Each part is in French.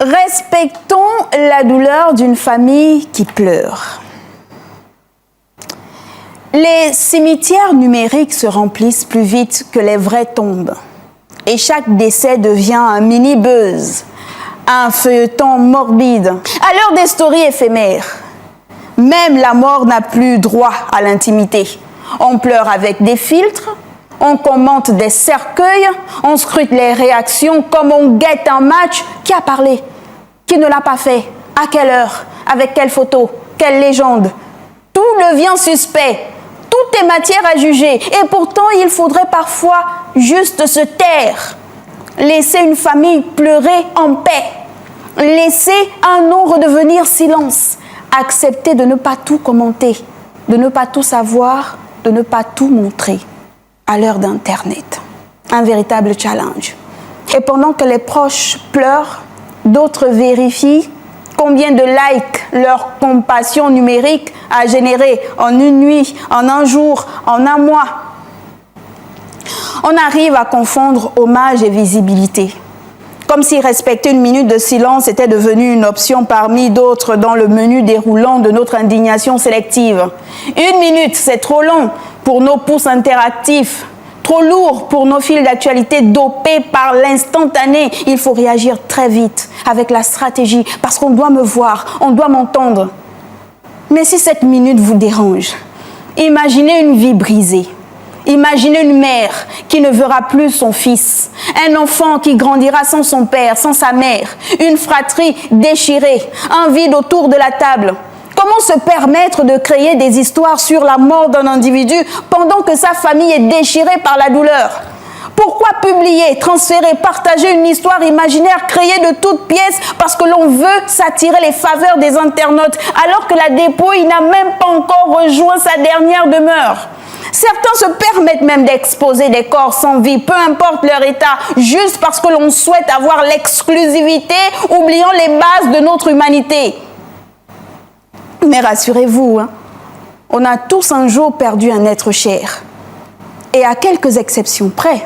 Respectons la douleur d'une famille qui pleure. Les cimetières numériques se remplissent plus vite que les vraies tombes. Et chaque décès devient un mini-buzz, un feuilleton morbide. À l'heure des stories éphémères, même la mort n'a plus droit à l'intimité. On pleure avec des filtres, on commente des cercueils, on scrute les réactions comme on guette un match. Qui a parlé? Qui ne l'a pas fait? À quelle heure? Avec quelle photo? Quelle légende? Tout devient suspect. Tout est matière à juger. Et pourtant, il faudrait parfois juste se taire. Laisser une famille pleurer en paix. Laisser un nom redevenir silence. Accepter de ne pas tout commenter, de ne pas tout savoir, de ne pas tout montrer. À l'heure d'Internet. Un véritable challenge. Et pendant que les proches pleurent, d'autres vérifient combien de likes leur compassion numérique a généré en une nuit, en un jour, en un mois. On arrive à confondre hommage et visibilité. Comme si respecter une minute de silence était devenu une option parmi d'autres dans le menu déroulant de notre indignation sélective. Une minute, c'est trop long pour nos pouces interactifs, trop lourd pour nos fils d'actualité dopés par l'instantané. Il faut réagir très vite avec la stratégie parce qu'on doit me voir, on doit m'entendre. Mais si cette minute vous dérange, imaginez une vie brisée. Imaginez une mère qui ne verra plus son fils, un enfant qui grandira sans son père, sans sa mère, une fratrie déchirée, un vide autour de la table. Comment se permettre de créer des histoires sur la mort d'un individu pendant que sa famille est déchirée par la douleur? Pourquoi publier, transférer, partager une histoire imaginaire créée de toutes pièces parce que l'on veut s'attirer les faveurs des internautes alors que la dépouille n'a même pas encore rejoint sa dernière demeure? Certains se permettent même d'exposer des corps sans vie, peu importe leur état, juste parce que l'on souhaite avoir l'exclusivité, oubliant les bases de notre humanité. Mais rassurez-vous, on a tous un jour perdu un être cher. Et à quelques exceptions près,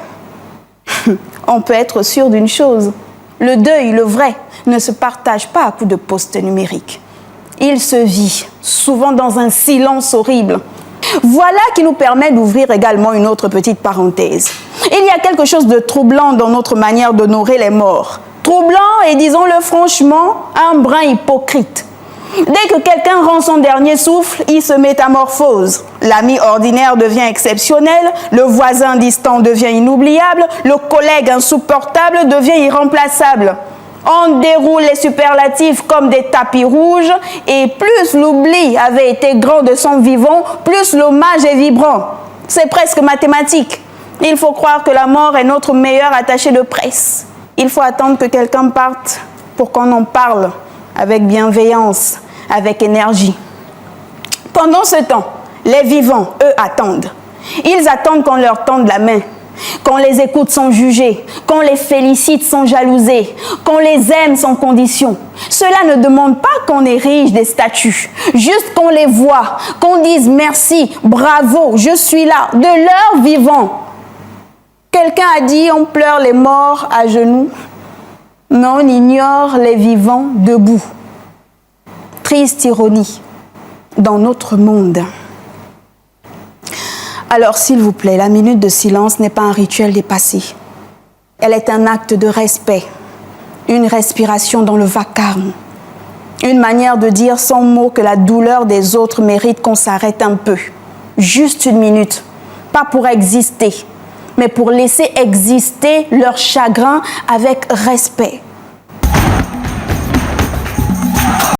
on peut être sûr d'une chose. Le deuil, le vrai, ne se partage pas à coups de post numérique. Il se vit, souvent dans un silence horrible. Voilà qui nous permet d'ouvrir également une autre petite parenthèse. Il y a quelque chose de troublant dans notre manière d'honorer les morts. Troublant et, disons-le franchement, un brin hypocrite. Dès que quelqu'un rend son dernier souffle, il se métamorphose. L'ami ordinaire devient exceptionnel, le voisin distant devient inoubliable, le collègue insupportable devient irremplaçable. On déroule les superlatifs comme des tapis rouges et plus l'oubli avait été grand de son vivant, plus l'hommage est vibrant. C'est presque mathématique. Il faut croire que la mort est notre meilleur attaché de presse. Il faut attendre que quelqu'un parte pour qu'on en parle avec bienveillance, avec énergie. Pendant ce temps, les vivants, eux, attendent. Ils attendent qu'on leur tende la main, qu'on les écoute sans juger, qu'on les félicite sans jalouser, qu'on les aime sans condition. Cela ne demande pas qu'on érige des statues, juste qu'on les voit, qu'on dise merci, bravo, je suis là, de leur vivant. Quelqu'un a dit on pleure les morts à genoux, mais on ignore les vivants debout. Triste ironie dans notre monde. Alors, s'il vous plaît, la minute de silence n'est pas un rituel dépassé. Elle est un acte de respect, une respiration dans le vacarme, une manière de dire sans mots que la douleur des autres mérite qu'on s'arrête un peu. Juste une minute, pas pour exister, mais pour laisser exister leur chagrin avec respect.